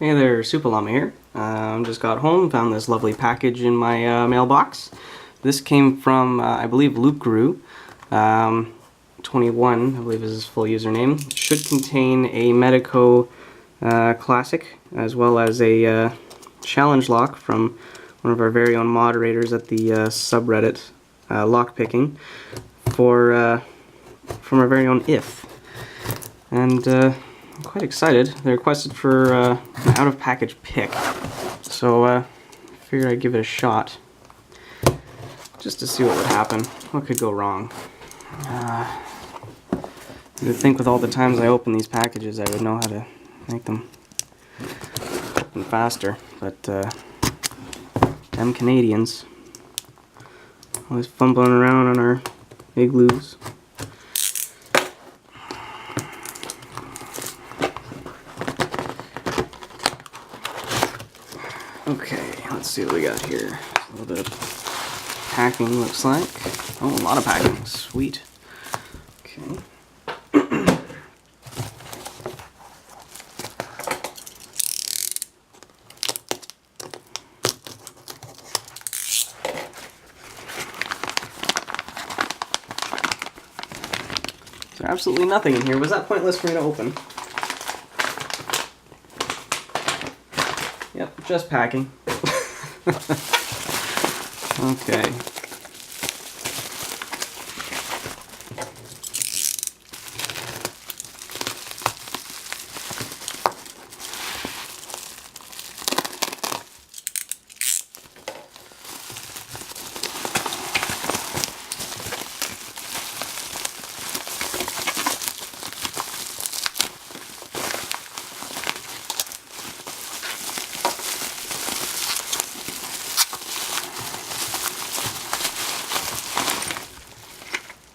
Hey there, Supalama here. Just got home, found this lovely package in my mailbox. This came from, I believe, Luke Guru. 21, I believe is his full username. It should contain a Medico Classic, as well as a challenge lock from one of our very own moderators at the subreddit, Lockpicking, from our very own If. And I'm quite excited. They requested for an out-of-package pick, so I figured I'd give it a shot, just to see what would happen. What could go wrong? You'd think with all the times I open these packages I would know how to make them open faster, but them Canadians always fumbling around on our igloos. Okay, let's see what we got here. A little bit of packing, looks like. Oh, a lot of packing. Sweet. Okay. There's absolutely nothing in here. Was that pointless for me to open? Yep, just packing. Okay.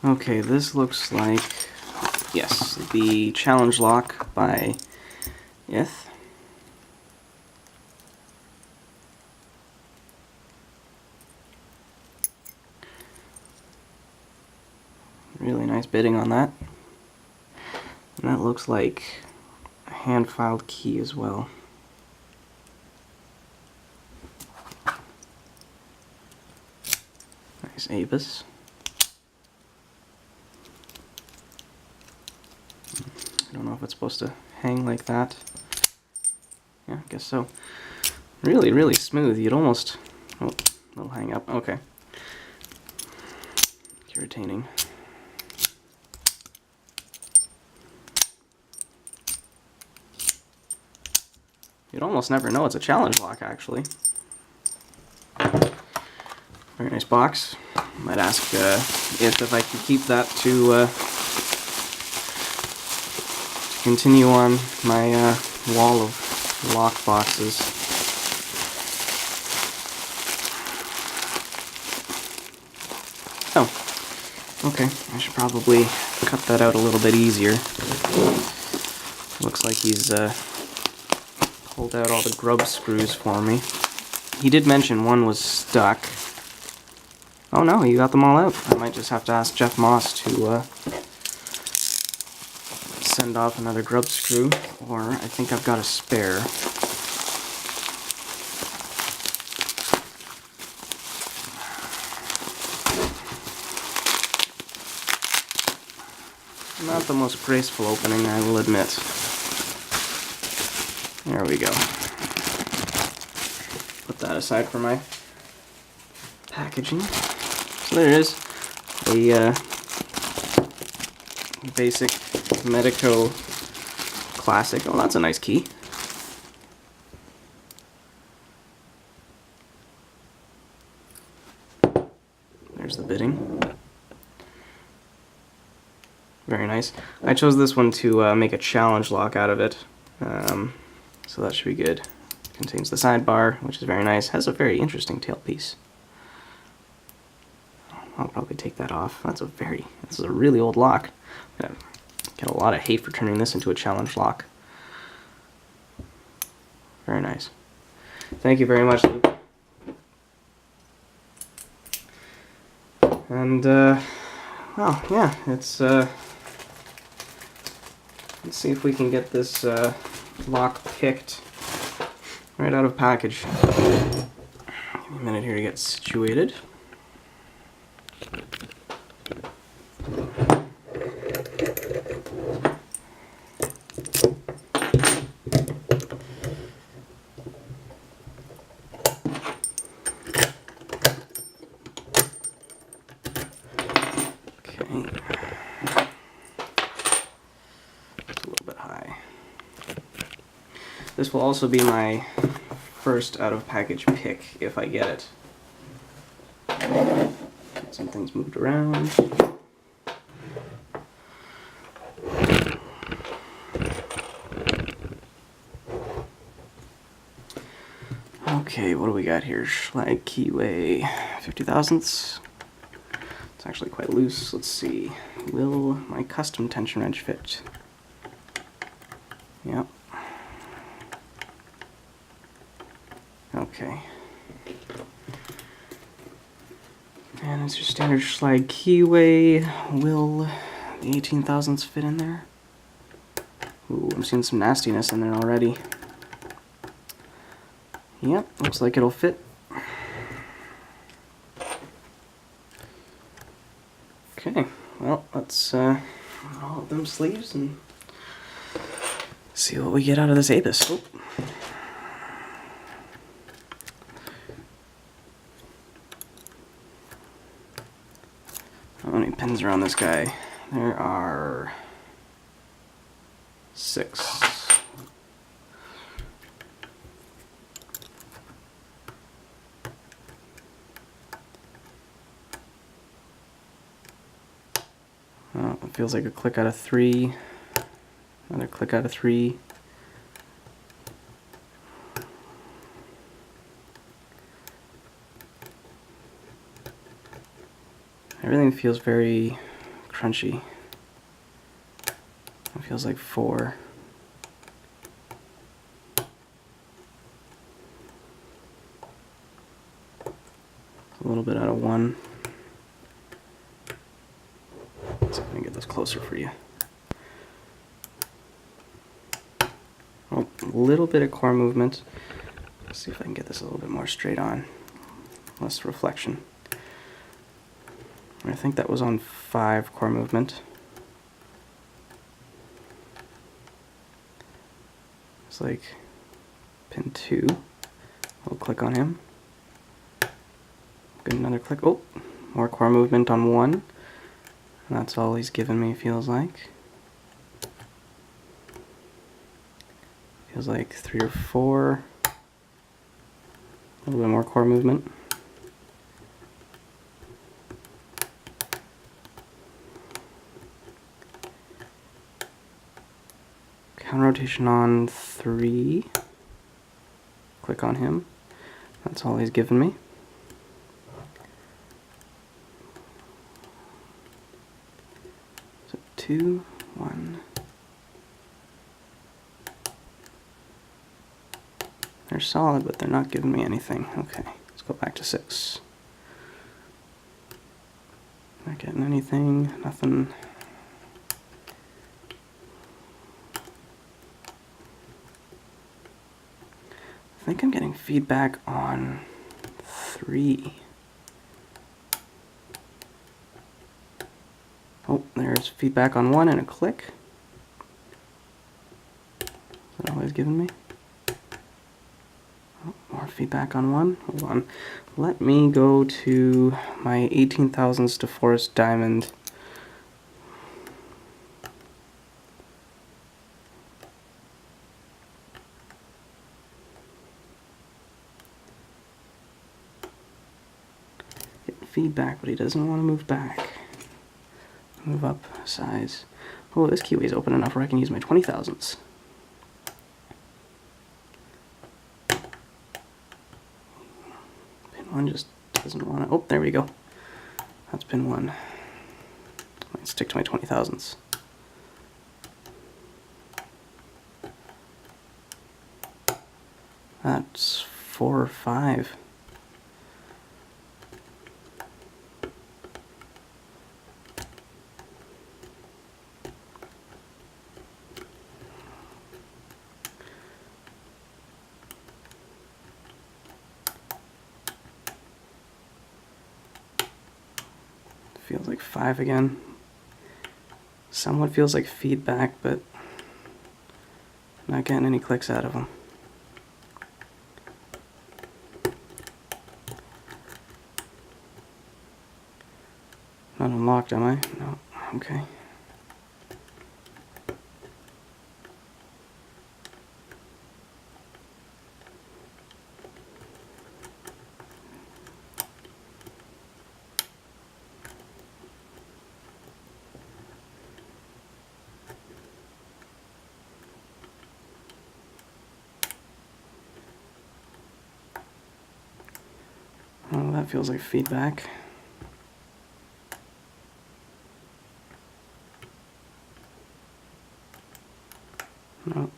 Okay, this looks like, yes, the challenge lock by Ith. Really nice bidding on that. And that looks like a hand-filed key as well. Nice Avis. I don't know if it's supposed to hang like that. Yeah, I guess so. Really, really smooth. You'd almost... Oh, it'll hang up. Okay. Irritating. You'd almost never know it's a challenge lock, actually. Very nice box. Might ask if I can keep that to continue on my wall of lock boxes. Oh, okay. I should probably cut that out a little bit easier. Looks like he's pulled out all the grub screws for me. He did mention one was stuck. Oh no, he got them all out. I might just have to ask Jeff Moss to send off another grub screw, or I think I've got a spare. Not the most graceful opening, I will admit. There we go. Put that aside for my packaging. So there it is. A basic Medico Classic. Oh, that's a nice key. There's the bidding. Very nice. I chose this one to make a challenge lock out of it, so that should be good. Contains the sidebar, which is very nice. Has a very interesting tailpiece. I'll probably take that off. This is a really old lock. I'm gonna get a lot of hate for turning this into a challenge lock. Very nice. Thank you very much, Luke. And, well, yeah, it's, let's see if we can get this lock picked right out of package. Give me a minute here to get situated. Okay. It's a little bit high. This will also be my first out of package pick if I get it. Get some things moved around. Okay, what do we got here? Schlag keyway 50 thousandths. It's actually quite loose. Let's see. Will my custom tension wrench fit? Yep. Okay. And it's your standard Schlag keyway. Will the 18 thousandths fit in there? Ooh, I'm seeing some nastiness in there already. Yep, looks like it'll fit. Okay, well, let's roll up them sleeves and see what we get out of this Apis. Oh. How many pins are on this guy? There are 6. Oh, it feels like a click out of 3. Another click out of 3. Everything feels very crunchy. It feels like 4. A little bit out of 1. Let's see if I can get this closer for you. Oh, a little bit of core movement. Let's see if I can get this a little bit more straight on. Less reflection. I think that was on 5 core movement. It's like pin 2. We'll click on him. Get another click. Oh, more core movement on 1. And that's all he's given me, feels like. Feels like 3 or 4. A little bit more core movement. Counter rotation on 3. Click on him. That's all he's given me. So 2, 1. They're solid, but they're not giving me anything. Okay, let's go back to 6. Not getting anything, nothing. I think I'm getting feedback on 3. Oh, there's feedback on 1 and a click. Is that all he's given me? Oh, more feedback on 1. Hold on. Let me go to my 18 thousandths to Forest Diamond. Get feedback, but he doesn't want to move back. Move up size. Oh, this keyway is open enough where I can use my 20 thousandths. Pin 1 just doesn't want to. Oh, there we go. That's pin 1. Let's stick to my 20 thousandths. That's 4 or 5. Feels like 5 again. Somewhat feels like feedback, but not getting any clicks out of them. Not unlocked, am I? No. Okay. Oh, that feels like feedback. No.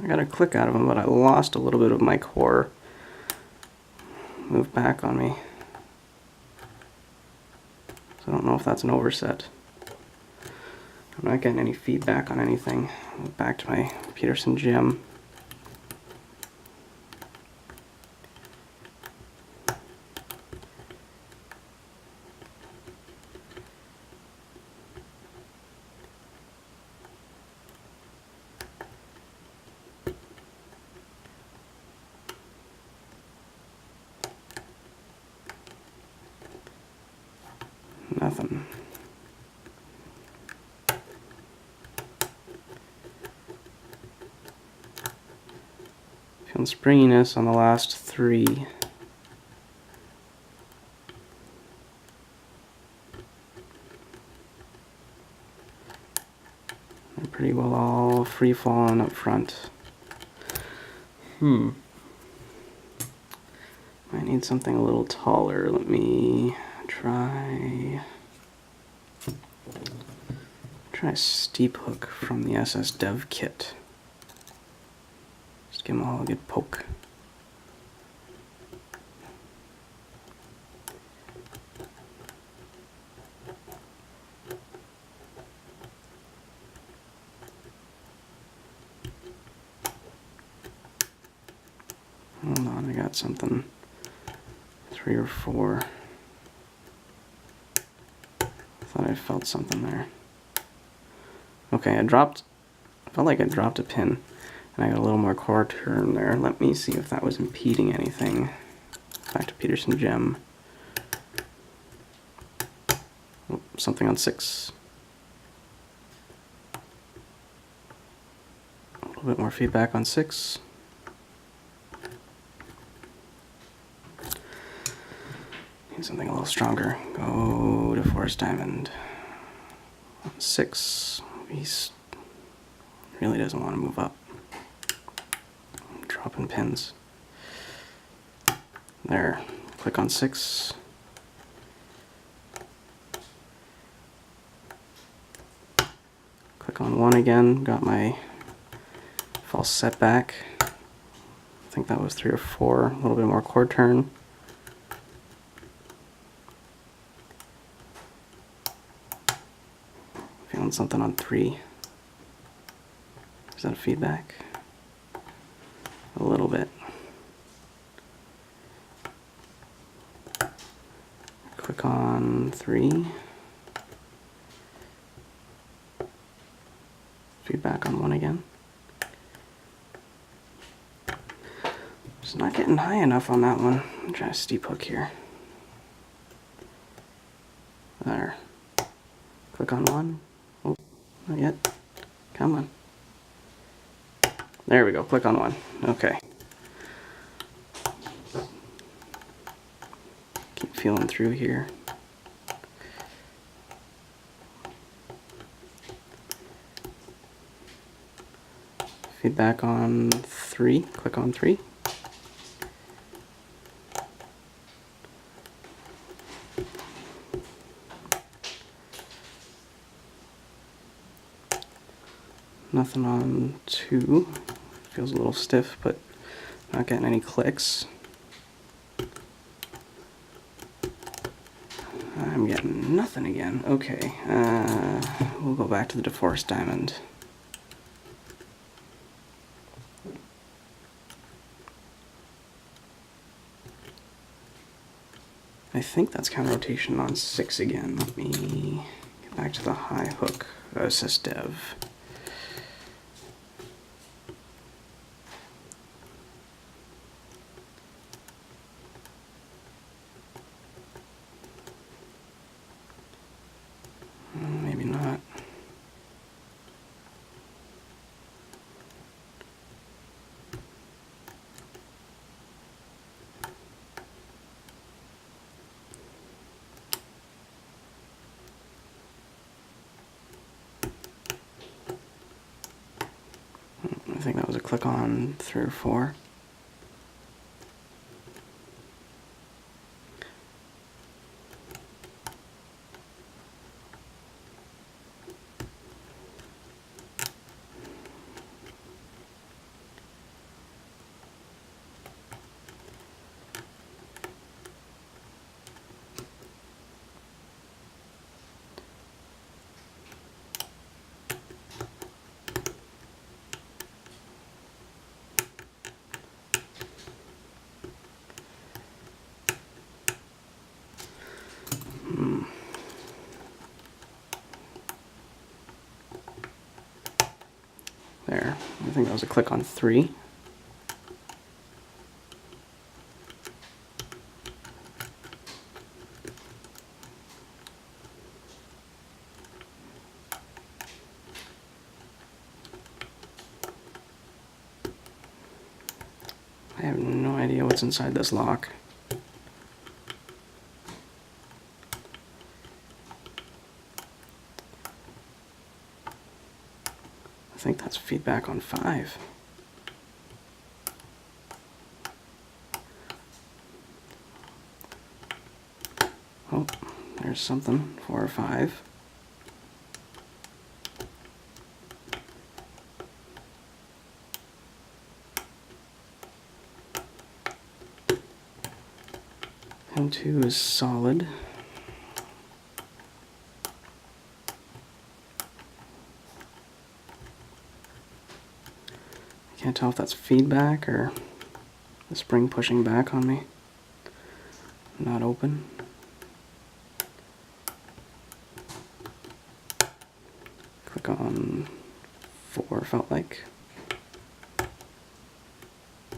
I got a click out of them, but I lost a little bit of my core. Moved back on me. So I don't know if that's an overset. I'm not getting any feedback on anything. Back to my Peterson gem. Nothing. Feeling springiness on the last 3. They're pretty well all free falling up front. I need something a little taller. Let me try a steep hook from the SS Dev kit. Just give them all a good poke. Hold on, I got something. 3 or 4. I thought I felt something there. Okay, I felt like I dropped a pin, and I got a little more core turn there. Let me see if that was impeding anything. Back to Peterson gem. Oh, something on 6. A little bit more feedback on 6. Need something a little stronger. Go to Forest Diamond. 6. He really doesn't want to move up. I'm dropping pins. There. Click on 6. Click on 1 again. Got my false setback. I think that was 3 or 4. A little bit more core turn. Feeling something on 3. Is that feedback? A little bit. Click on 3. Feedback on 1 again. Just not getting high enough on that one. I'm trying a steep hook here. There. Click on 1. Oh, not yet. Come on. There we go. Click on 1. Okay. Keep feeling through here. Feedback on 3. Click on 3. Nothing on 2. Feels a little stiff, but not getting any clicks. I'm getting nothing again. Okay, we'll go back to the deforced diamond. I think that's counter rotation on 6 again. Let me get back to the high hook, assist dev. Maybe not. I think that was a click on 3 or 4. There. I think that was a click on 3. I have no idea what's inside this lock. I think that's feedback on 5. Oh, there's something. 4 or 5. M2 is solid. I can't tell if that's feedback or the spring pushing back on me. Not open. Click on 4, felt like.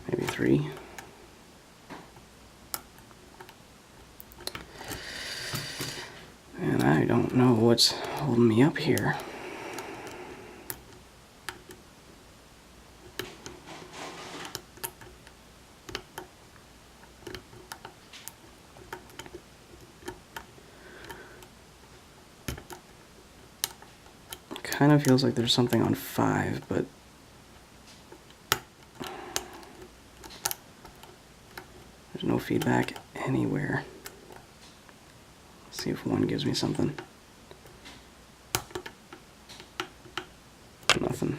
Maybe 3. And I don't know what's holding me up here. Kind of feels like there's something on 5, but there's no feedback anywhere. Let's see if 1 gives me something. Nothing.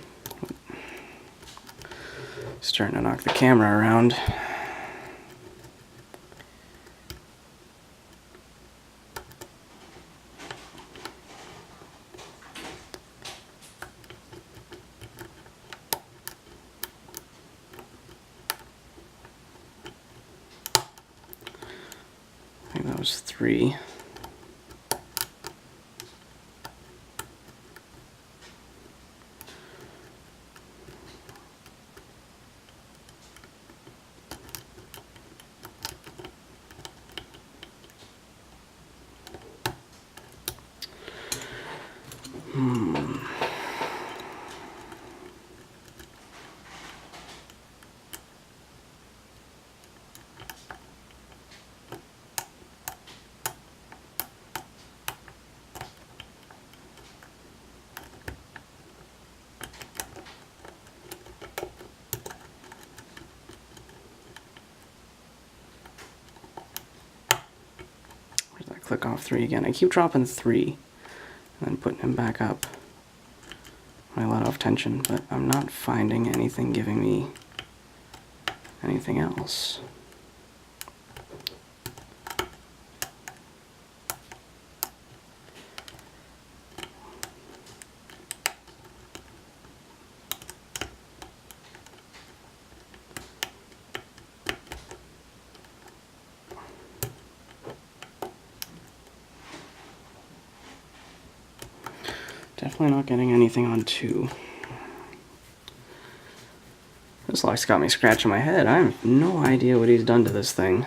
Starting to knock the camera around. I think that was 3. Click off 3 again. I keep dropping 3 and then putting him back up when I let off tension, but I'm not finding anything giving me anything else. Definitely not getting anything on 2. This lock's got me scratching my head. I have no idea what he's done to this thing.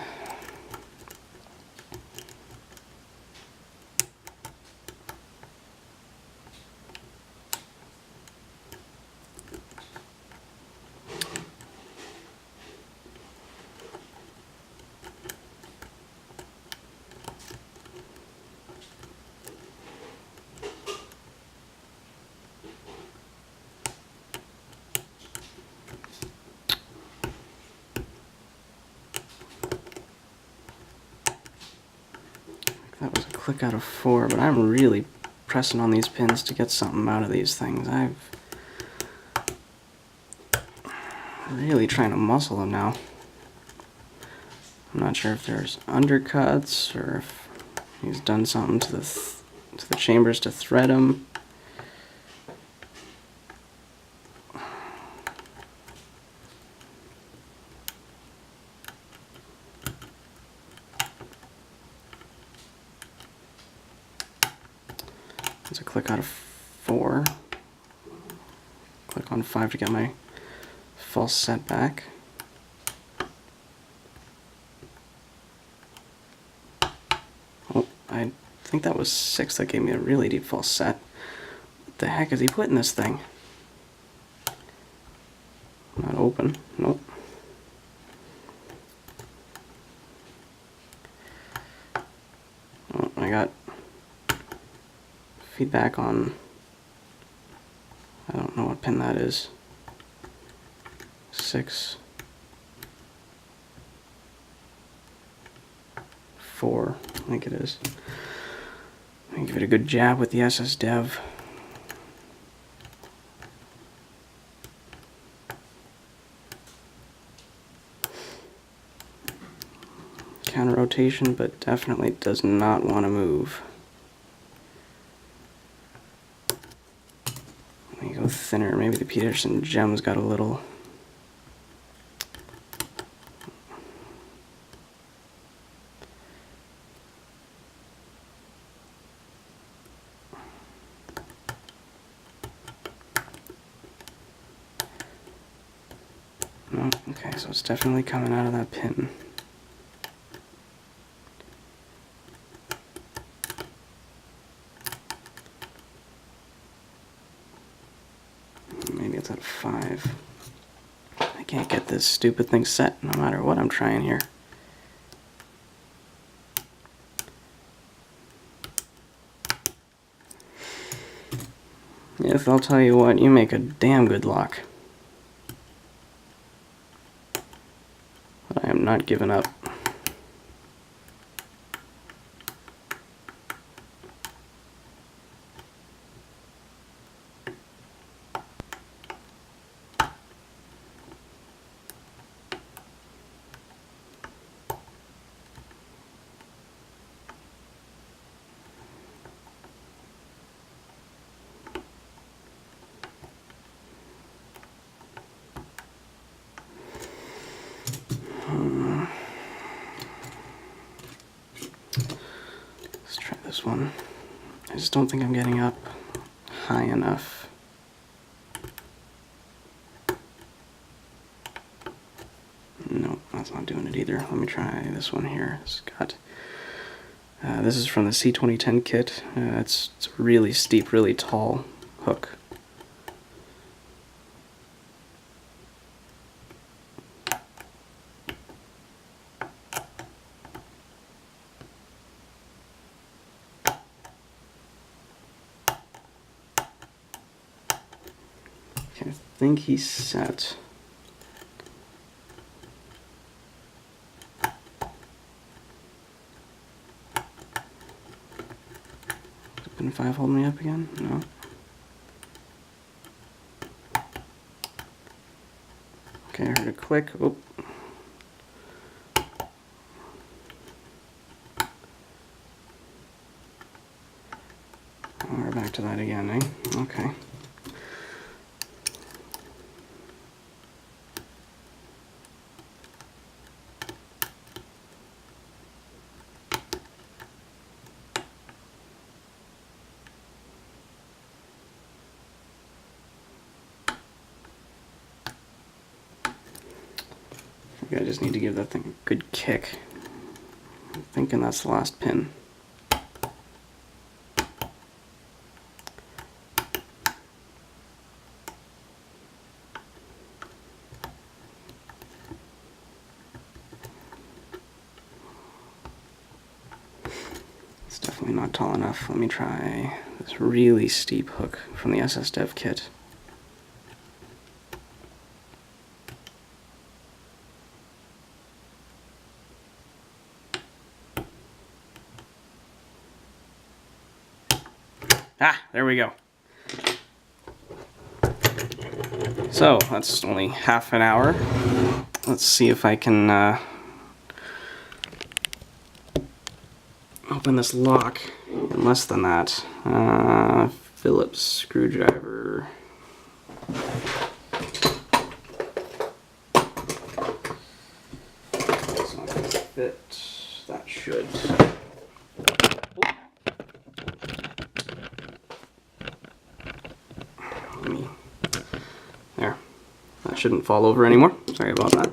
That was a click out of 4, but I'm really pressing on these pins to get something out of these things. I'm really trying to muscle them now. I'm not sure if there's undercuts or if he's done something to the chambers to thread them. It's a click out of 4. Click on 5 to get my false set back. Oh, I think that was 6 that gave me a really deep false set. What the heck is he putting this thing? Not open. Nope. Oh, I got feedback on, I don't know what pin that is. 6, 4, I think it is. Let me give it a good jab with the SS Dev. Counter rotation, but definitely does not want to move. Let me go thinner. Maybe the Peterson gem's got a little. No, okay, so it's definitely coming out of that pin. Maybe it's at 5. I can't get this stupid thing set no matter what I'm trying here. If I'll tell you what, you make a damn good lock. But I am not giving up. Let's try this one. I just don't think I'm getting up high enough. No, that's not doing it either. Let me try this one here. It's got. This is from the C2010 kit. It's a really steep, really tall hook. Okay, I think he's set. Pin 5 holding me up again? No. Okay, I heard a click. Oh. We're back to that again, eh? Okay. I just need to give that thing a good kick. I'm thinking that's the last pin. It's definitely not tall enough. Let me try this really steep hook from the SS Dev kit. Ah, there we go. So, that's only half an hour. Let's see if I can open this lock in less than that. Phillips screwdriver. It's not going to fit. That should. There. That shouldn't fall over anymore. Sorry about that.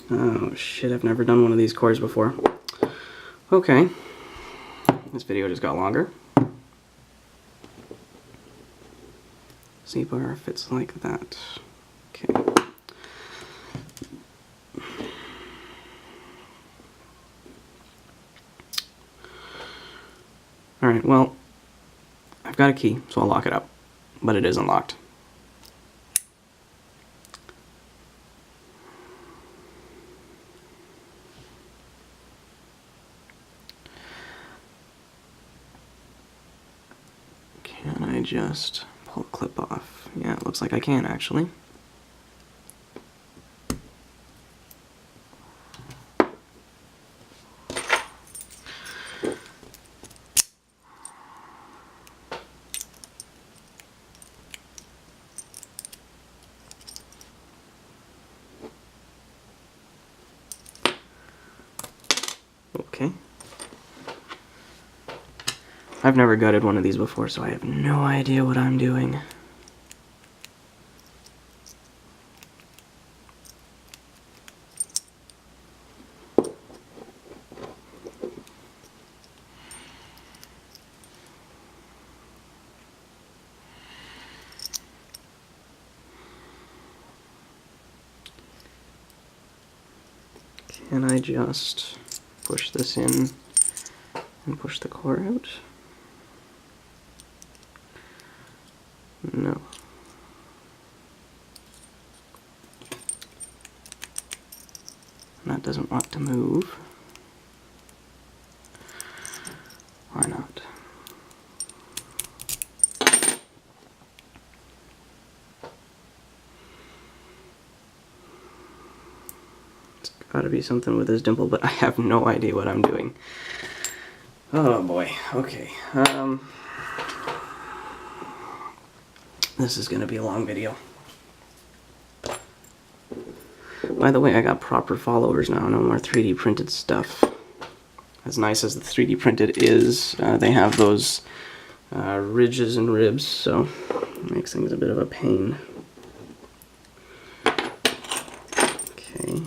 Oh shit, I've never done one of these cores before. Okay. This video just got longer. Z-bar fits like that. Okay. Alright, well, I've got a key, so I'll lock it up. But it isn't locked. Can I just pull the clip off? Yeah, it looks like I can actually. Okay. I've never gutted one of these before, so I have no idea what I'm doing. Can I just push this in and push the core out? No. And that doesn't want to move. Why not? It's gotta be something with this dimple, but I have no idea what I'm doing. Oh boy, okay. This is gonna be a long video. By the way, I got proper followers now, no more 3D printed stuff. As nice as the 3D printed is, they have those ridges and ribs, so it makes things a bit of a pain. Okay.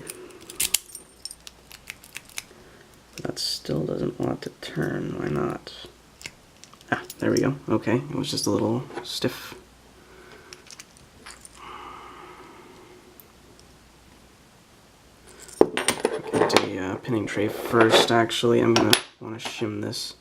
That still doesn't want to turn, why not? Ah, there we go. Okay, it was just a little stiff. Pinning tray first. Actually, I'm gonna want to shim this.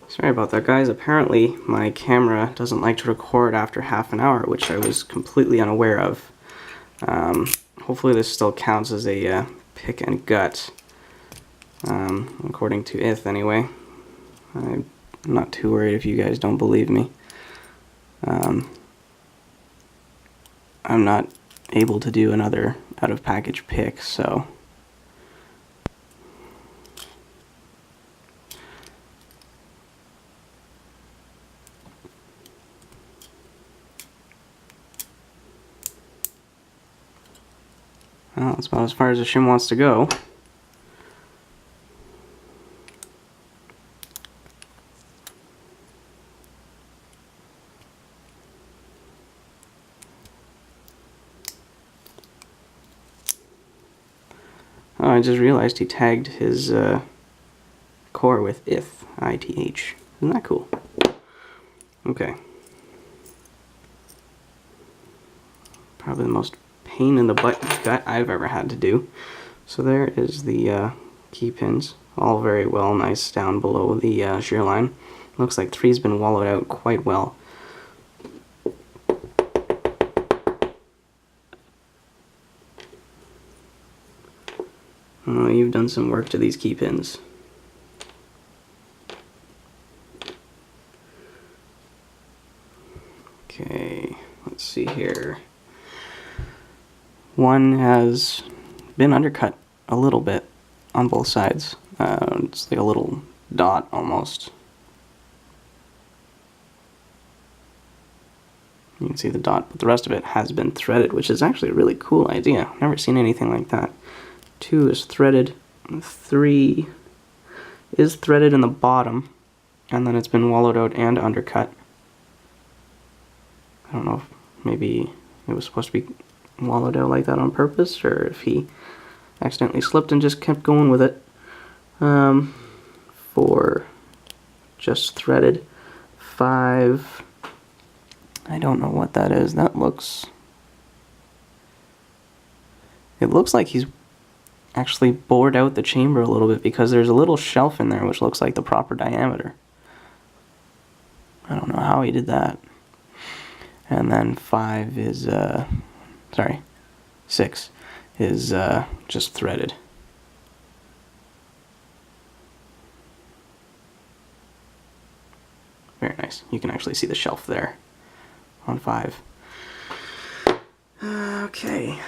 Sorry about that, guys. Apparently my camera doesn't like to record after half an hour, which I was completely unaware of. Hopefully this still counts as a pick and gut, according to Ith anyway. I'm not too worried if you guys don't believe me. I'm not able to do another out-of-package pick, so Well, that's about as far as the shim wants to go. Oh, I just realized he tagged his core with ith, I-T-H. Isn't that cool? Okay. Probably the most pain in the butt that I've ever had to do. So there is the key pins, all very well, nice down below the shear line. Looks like 3's been wallowed out quite well. Oh, you've done some work to these key pins. Okay, let's see here. One has been undercut a little bit on both sides. It's like a little dot almost. You can see the dot, but the rest of it has been threaded, which is actually a really cool idea. I've never seen anything like that. 2 is threaded, 3 is threaded in the bottom, and then it's been wallowed out and undercut. I don't know if maybe it was supposed to be wallowed out like that on purpose, or if he accidentally slipped and just kept going with it. 4 just threaded. 5, I don't know what that is. That looks... It looks like he's actually bored out the chamber a little bit, because there's a little shelf in there which looks like the proper diameter. I don't know how he did that. And then 5 is, sorry, 6 is just threaded. Very nice. You can actually see the shelf there on 5. Okay.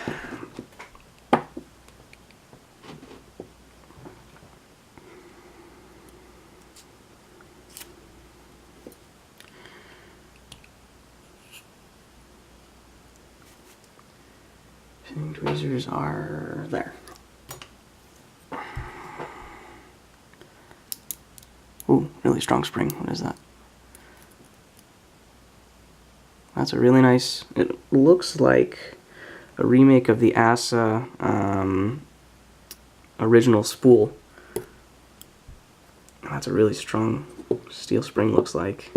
Pinning tweezers are there. Ooh, really strong spring. What is that? That's a really nice... It looks like a remake of the ASA original spool. That's a really strong steel spring, looks like.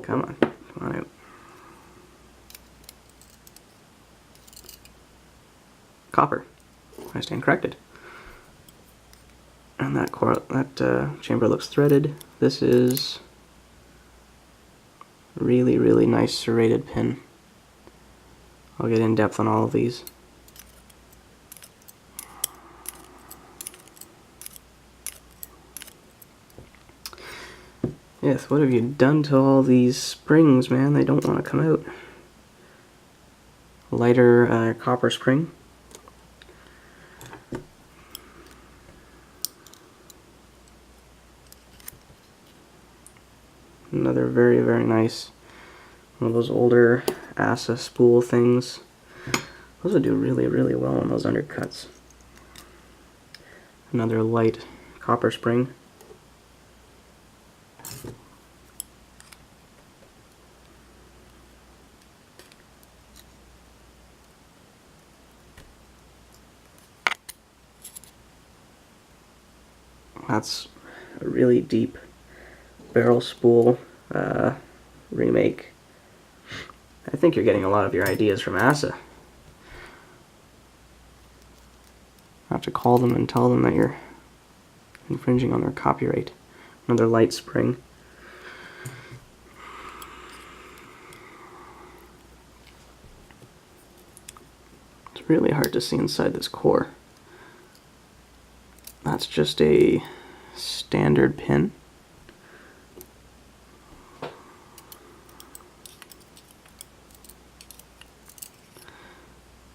Come on out. Copper. I stand corrected. And that chamber looks threaded. This is really, really nice serrated pin. I'll get in depth on all of these. Yes, what have you done to all these springs, man? They don't want to come out. Lighter copper spring. Another very, very nice one of those older ASA spool things. Those would do really, really well on those undercuts. Another light copper spring. That's a really deep barrel spool remake. I think you're getting a lot of your ideas from ASA. I have to call them and tell them that you're infringing on their copyright. Another light spring. It's really hard to see inside this core. That's just a standard pin.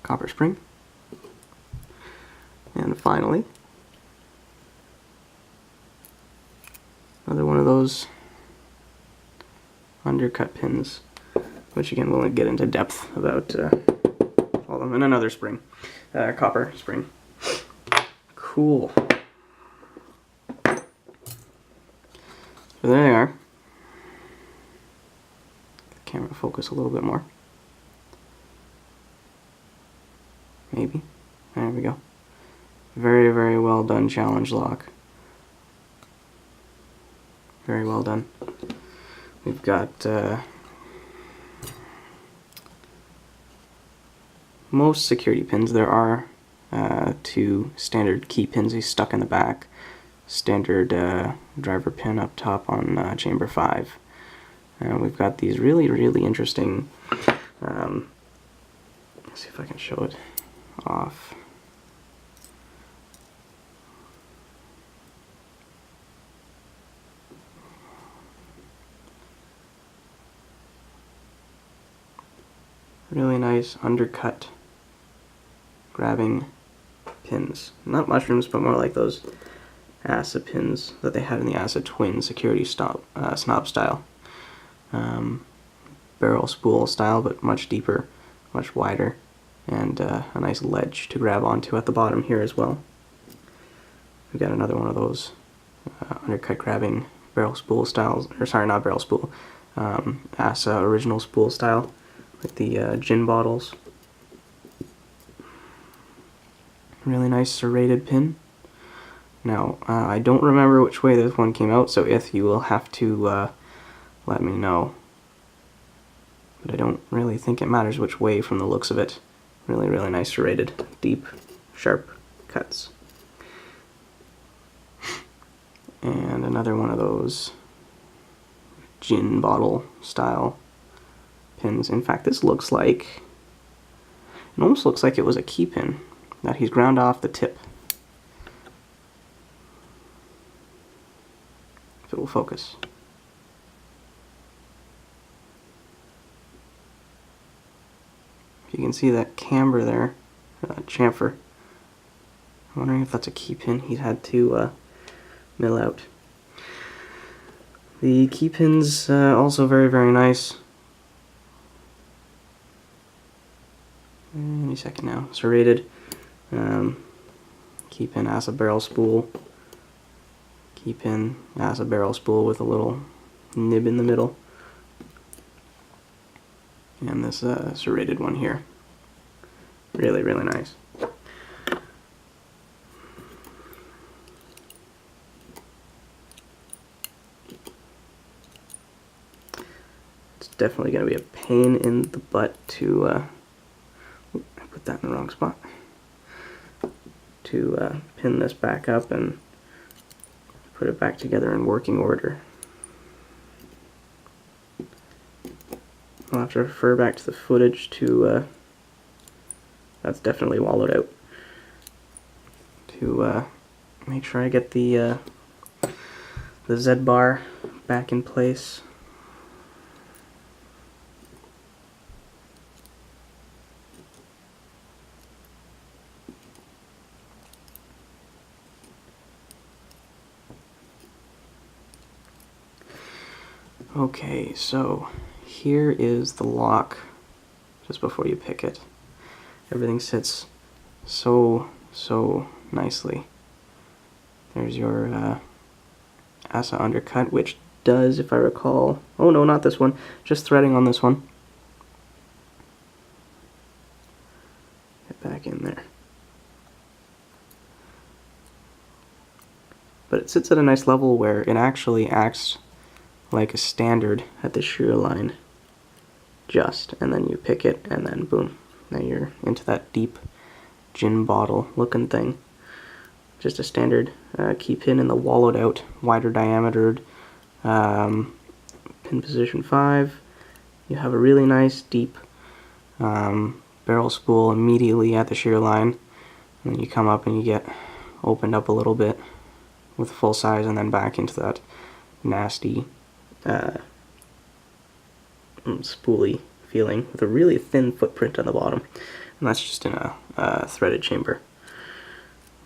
Copper spring. And finally, another one of those undercut pins, which again we'll get into depth about all call them, and another spring, copper spring. Cool. So there they are. The camera focus a little bit more. Maybe. There we go. Very, very well done challenge lock. Very well done. We've got most security pins. There are 2 standard key pins stuck in the back. Standard driver pin up top on chamber 5. And we've got these really, really interesting, let's see if I can show it off. Really nice undercut grabbing pins. Not mushrooms, but more like those ASA pins that they had in the ASA Twin security snob style. Barrel spool style, but much deeper, much wider, and a nice ledge to grab onto at the bottom here as well. We've got another one of those undercut grabbing barrel spool styles, or sorry, not barrel spool, ASA original spool style, like the gin bottles. Really nice serrated pin. Now, I don't remember which way this one came out, so if you will have to let me know. But I don't really think it matters which way from the looks of it. Really, really nice serrated, deep, sharp cuts. And another one of those gin bottle style pins. In fact, this looks like, it almost looks like it was a key pin that he's ground off the tip. If it will focus. You can see that camber there, chamfer. I'm wondering if that's a key pin he had to mill out. The key pins also very, very nice. Any second now. Serrated. Key pin ASA barrel spool. Key pin ASA barrel spool with a little nib in the middle. And this serrated one here. Really, really nice. It's definitely going to be a pain in the butt to, I put that in the wrong spot, to pin this back up and put it back together in working order. I'll have to refer back to the footage to, that's definitely wallowed out, to make sure I get the Z bar back in place. Okay, so here is the lock just before you pick it. Everything sits so nicely. There's your ASA undercut, which does, if I recall, oh no, not this one, just threading on this one. Get back in there. But it sits at a nice level where it actually acts like a standard at the shear line, just, and then you pick it, and then boom, now you're into that deep gin bottle looking thing. Just a standard key pin in the wallowed out, wider diametered pin position 5. You have a really nice deep barrel spool immediately at the shear line, and then you come up and you get opened up a little bit with full size, and then back into that nasty spoolie feeling with a really thin footprint on the bottom, and that's just in a threaded chamber.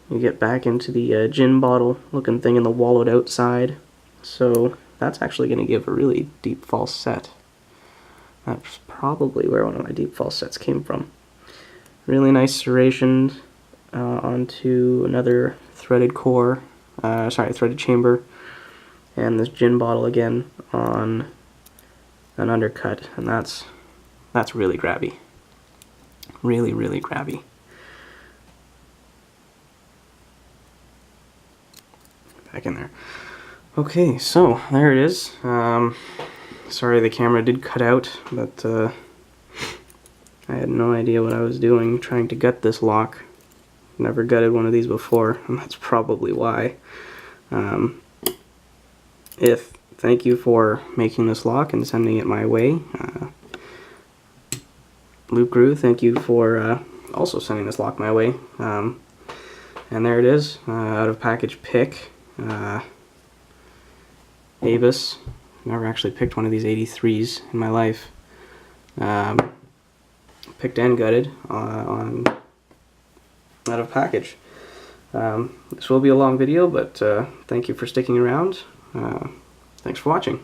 You get back into the gin bottle looking thing in the wallowed outside, so that's actually going to give a really deep false set. That's probably where one of my deep false sets came from. Really nice serration onto another threaded core, threaded chamber, and this gin bottle again on an undercut, and that's really grabby. Really, really grabby. Back in there. Okay, so there it is. Sorry the camera did cut out, but I had no idea what I was doing trying to gut this lock. Never gutted one of these before, and that's probably why. Thank you for making this lock and sending it my way. Loop Grew, thank you for also sending this lock my way. And there it is, out of package pick. Avis. Never actually picked one of these 83s in my life. Picked and gutted on out of package. This will be a long video, but thank you for sticking around. Thanks for watching.